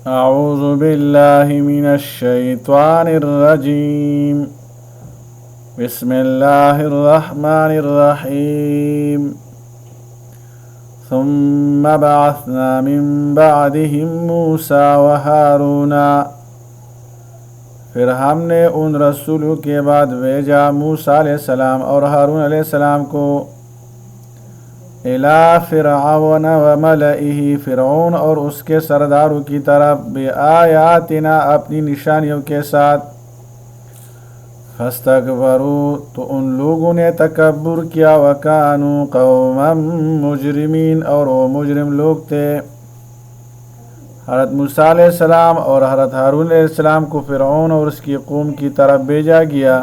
اعوذ باللہ من الشیطان الرجیم بسم اللہ الرحمن الرحیم ثم بعثنا من بعدهم موسیٰ وہارون، پھر ہم نے ان رسولوں کے بعد بھیجا موسیٰ علیہ السلام اور ہارون علیہ السلام کو الی فرعون وملئہ، فرعون اور اس کے سرداروں کی طرف، بآیاتنا اپنی نشانیوں کے ساتھ، فاستکبروا تو ان لوگوں نے تکبر کیا، وکانوا قوما مجرمین اور وہ مجرم لوگ تھے۔ حضرت موسیٰ علیہ السلام اور حضرت ہارون علیہ السلام کو فرعون اور اس کی قوم کی طرف بھیجا گیا۔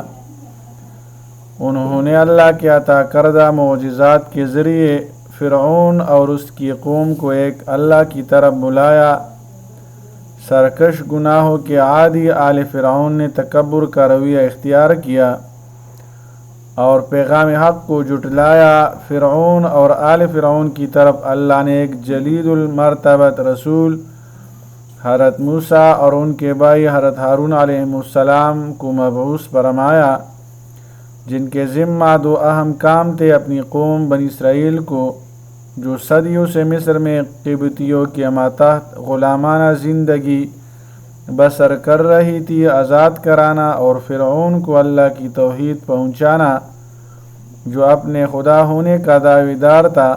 انہوں نے اللہ کے عطا کردہ معجزات کے ذریعے فرعون اور اس کی قوم کو ایک اللہ کی طرف بلایا۔ سرکش گناہوں کے عادی آل فرعون نے تکبر کا رویہ اختیار کیا اور پیغام حق کو جھٹلایا۔ فرعون اور آل فرعون کی طرف اللہ نے ایک جلیل المرتبت رسول حضرت موسیٰ اور ان کے بھائی حضرت ہارون علیہ السلام کو مبعوث فرمایا، جن کے ذمہ دو اہم کام تھے: اپنی قوم بنی اسرائیل کو جو صدیوں سے مصر میں قبطیوں کے ماتحت غلامانہ زندگی بسر کر رہی تھی آزاد کرانا، اور فرعون کو اللہ کی توحید پہنچانا جو اپنے خدا ہونے کا دعوی دار تھا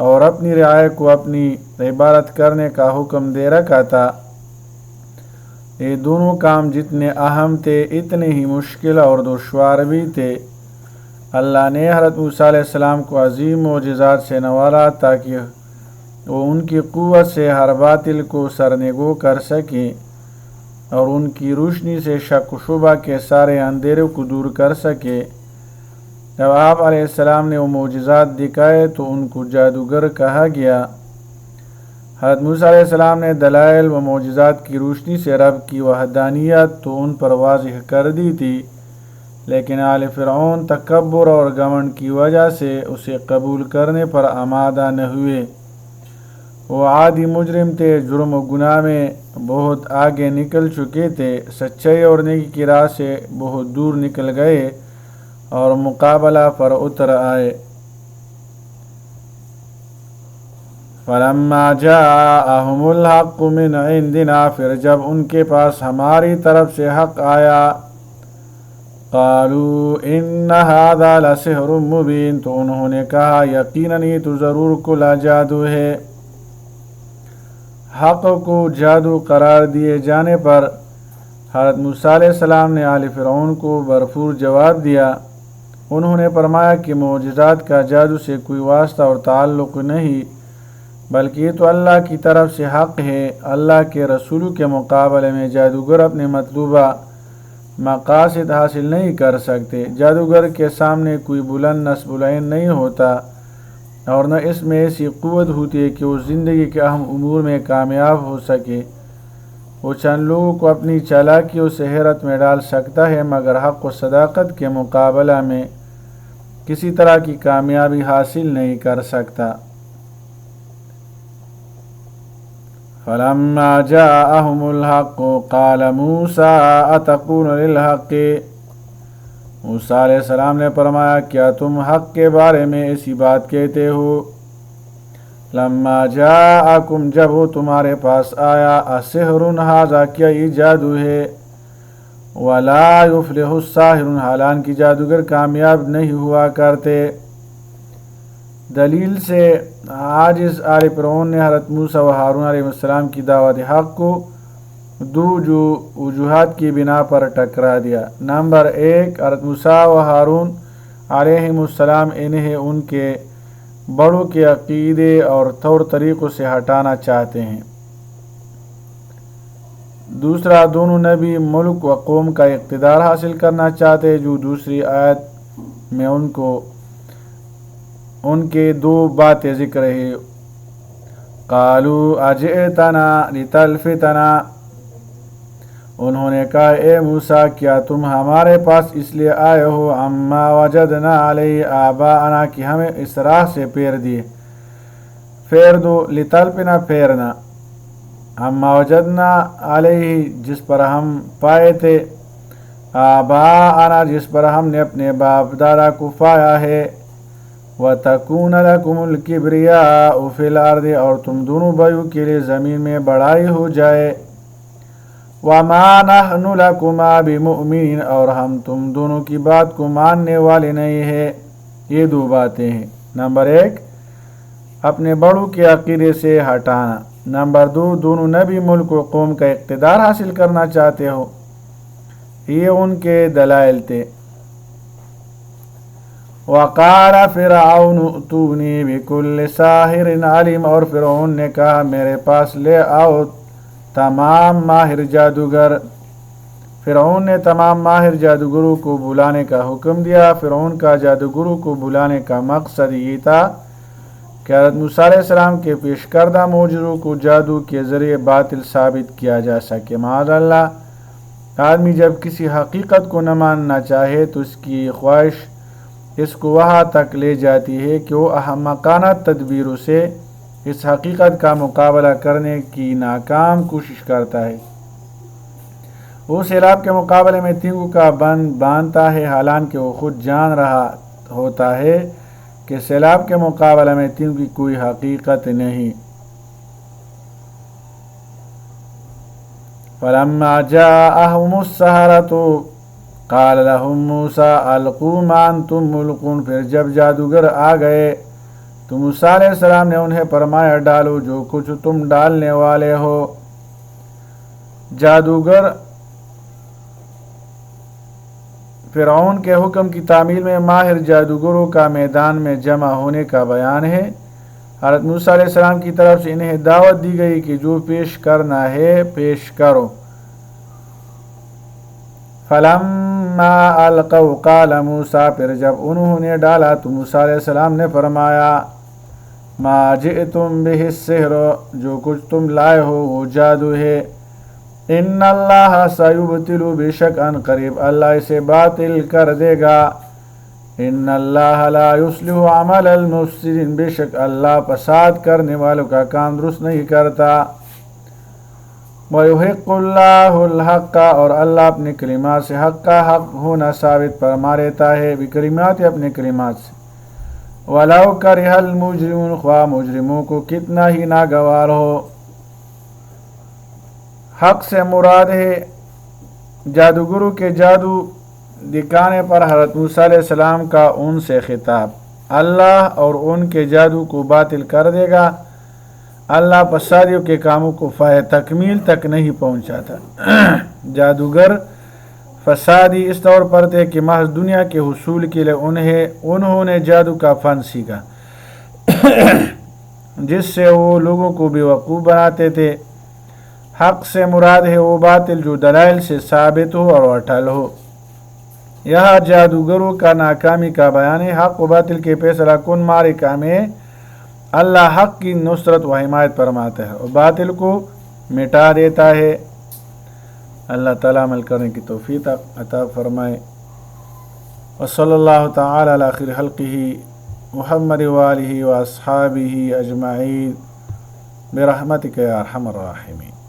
اور اپنی رعایا کو اپنی عبادت کرنے کا حکم دے رکھا تھا۔ یہ دونوں کام جتنے اہم تھے اتنے ہی مشکل اور دشوار بھی تھے۔ اللہ نے حضرت موسیٰ علیہ السلام کو عظیم معجزات سے نوازا تاکہ وہ ان کی قوت سے ہر باطل کو سرنگو کر سکیں اور ان کی روشنی سے شک و شبہ کے سارے اندھیروں کو دور کر سکے۔ جب آپ علیہ السلام نے وہ معجزات دکھائے تو ان کو جادوگر کہا گیا۔ حضرت موسیٰ علیہ السلام نے دلائل و معجزات کی روشنی سے رب کی وحدانیت تو ان پر واضح کر دی تھی، لیکن آل فرعون تکبر اور گھمنڈ کی وجہ سے اسے قبول کرنے پر آمادہ نہ ہوئے۔ وہ عادی مجرم تھے، جرم و گناہ میں بہت آگے نکل چکے تھے، سچائی اور نیکی کی راہ سے بہت دور نکل گئے اور مقابلہ پر اتر آئے۔ فَلَمَّا جَاءَهُمُ الْحَقُّ مِنْ عِنْدِنَا، پھر جب ان کے پاس ہماری طرف سے حق آیا، قَالُوا إِنَّ هَذَا لَسِحْرٌ مُبِينٌ، تو انہوں نے کہا یقیناً یہ تو ضرور کھلا جادو ہے۔ حق کو جادو قرار دیے جانے پر حضرت موسیٰ علیہ السلام نے آل فرعون کو بھرپور جواب دیا۔ انہوں نے فرمایا کہ معجزات کا جادو سے کوئی واسطہ اور تعلق نہیں، بلکہ یہ تو اللہ کی طرف سے حق ہے۔ اللہ کے رسولوں کے مقابلے میں جادوگر اپنے مطلوبہ مقاصد حاصل نہیں کر سکتے۔ جادوگر کے سامنے کوئی بلند نصب العین نہیں ہوتا اور نہ اس میں ایسی قوت ہوتی ہے کہ وہ زندگی کے اہم امور میں کامیاب ہو سکے۔ وہ چند لوگوں کو اپنی چالاکیوں سے حیرت میں ڈال سکتا ہے، مگر حق و صداقت کے مقابلہ میں کسی طرح کی کامیابی حاصل نہیں کر سکتا۔ فَلَمَّا جَاءَهُمُ الْحَقُّ قَالَ مُوسَىٰ أَتَقُولُونَ لِلْحَقِّ، موسیٰ علیہ السلام نے فرمایا کیا تم حق کے بارے میں ایسی بات کہتے ہو؟ لَمَّا جَاءَكُمْ، جب وہ تمہارے پاس آیا، أَسِحْرٌ هَٰذَا، کیا یہ جادو ہے؟ وَلَا يُفْلِحُ السَّاحِرُونَ، حالانکہ جادوگر کامیاب نہیں ہوا کرتے۔ دلیل سے عاجز آل فرعون نے حضرت موسیٰ و ہارون علیہ السلام کی دعوت حق کو دو وجوہات کی بنا پر ٹکرا دیا۔ نمبر 1، حضرت موسیٰ و ہارون علیہ السلام انہیں ان کے بڑوں کے عقیدے اور طور طریقوں سے ہٹانا چاہتے ہیں۔ دوسرا، دونوں نبی ملک و قوم کا اقتدار حاصل کرنا چاہتے ہیں، جو دوسری آیت میں ان کے دو باتیں ذکر ہے۔ قالوا اجئتنا لتلفتنا، انہوں نے کہا اے موسیٰ کیا تم ہمارے پاس اس لیے آئے ہو عما وجدنا علیہ آباءنا، کہ ہمیں اس راہ سے پھیر دیے، پھیر دو، لتلفنا پھیرنا، اما وجدنا علیہ جس پر ہم پائے تھے، آباءنا جس پر ہم نے اپنے باپ دادا کو پایا ہے، وَتَكُونَ لَكُمُ الْكِبْرِيَاءُ فِي الْأَرْضِ اور تم دونوں بھائیوں کے لیے زمین میں بڑائی ہو جائے، وَمَا نَحْنُ لَكُمَا بِمُؤْمِنِينَ اور ہم تم دونوں کی بات کو ماننے والے نہیں ہیں۔ یہ دو باتیں ہیں، نمبر 1 اپنے بڑوں کے عقیدے سے ہٹانا، نمبر 2 دونوں نبی ملک و قوم کا اقتدار حاصل کرنا چاہتے ہو۔ یہ ان کے دلائل تھے۔ وقال فرعون ائتونی بكل ساحر علیم اور فرعون نے کہا میرے پاس لے آؤ تمام ماہر جادوگر۔ فرعون نے تمام ماہر جادوگروں کو بلانے کا حکم دیا۔ فرعون کا جادوگروں کو بلانے کا مقصد یہ تھا کہ حضرت موسیٰ علیہ السلام کے پیش کردہ معجزوں کو جادو کے ذریعے باطل ثابت کیا جا سکے۔ معاذ اللہ، آدمی جب کسی حقیقت کو نہ ماننا چاہے تو اس کی خواہش اس کو وہاں تک لے جاتی ہے کہ وہ احمقانہ تدبیروں سے اس حقیقت کا مقابلہ کرنے کی ناکام کوشش کرتا ہے۔ وہ سیلاب کے مقابلے میں تینگوں کا بند باندھتا ہے، حالانکہ وہ خود جان رہا ہوتا ہے کہ سیلاب کے مقابلے میں تینگوں کی کوئی حقیقت نہیں۔ فَلَمَّا جَاءَهُمُ السَّحَرَةُ قَالَ لَهُم مُوسَىٰ أَلْقُوا مَا أَنتُم مُلْقُونَ پھر جب جادوگر آ گئے تو موسیٰ علیہ السلام نے انہیں فرمایا ڈالو جو کچھ تم ڈالنے والے ہو۔ جادوگر فرعون کے حکم کی تعمیل میں ماہر جادوگروں کا میدان میں جمع ہونے کا بیان ہے۔ حضرت موسیٰ علیہ السلام کی طرف سے انہیں دعوت دی گئی کہ جو پیش کرنا ہے پیش کرو۔ فَلَمَّا أَلْقَوْا قَالَ مُوسَىٰ پھر جب انہوں نے ڈالا تو موسیٰ علیہ السلام نے فرمایا مَا جِئْتُم بِهِ السِّحْرُ جو کچھ تم لائے ہو وہ جادو ہے۔ إِنَّ اللَّهَ سَيُبْطِلُ بے شک ان قریب اللہ اسے باطل کر دے گا۔ إِنَّ اللَّهَ لَا يُصْلِحُ عَمَلَ الْمُفْسِدِينَ بے شک اللہ فساد کرنے والوں کا کام درست نہیں کرتا۔ وَيُحِقُّ اللَّهُ الْحَقَّ اور اللہ اپنے کلمات سے حق کا حق ہونا ثابت فرما رہتا ہے، بکلمات اپنے کلمات سے۔ وَلَوْ كَرِهَ الْمُجْرِمُونَ خواہ مجرموں کو کتنا ہی ناگوار ہو۔ حق سے مراد ہے جادوگروں کے جادو دکھانے پر حضرت موسیٰ علیہ السلام کا ان سے خطاب۔ اللہ اور ان کے جادو کو باطل کر دے گا۔ اللہ فسادیوں کے کاموں کو فائدہ تکمیل تک نہیں پہنچاتا۔ جادوگر فسادی اس طور پر تھے کہ محض دنیا کے حصول کے لیے انہوں نے جادو کا فن سیکھا جس سے وہ لوگوں کو بیوقوف بناتے تھے۔ حق سے مراد ہے وہ باطل جو دلائل سے ثابت ہو اور اٹل ہو۔ یہاں جادوگروں کا ناکامی کا بیان ہے۔ حق و باطل کے فیصلہ کن معرکہ میں اللہ حق کی نصرت و حمایت فرماتا ہے اور باطل کو مٹا دیتا ہے۔ اللہ تعالیٰ عمل کرنے کی توفیق عطا فرمائے۔ وصلی اللہ تعالی علی خیر خلقہ محمد وآلہ واصحابہ اجمعین برحمتک یا ارحم الراحمین۔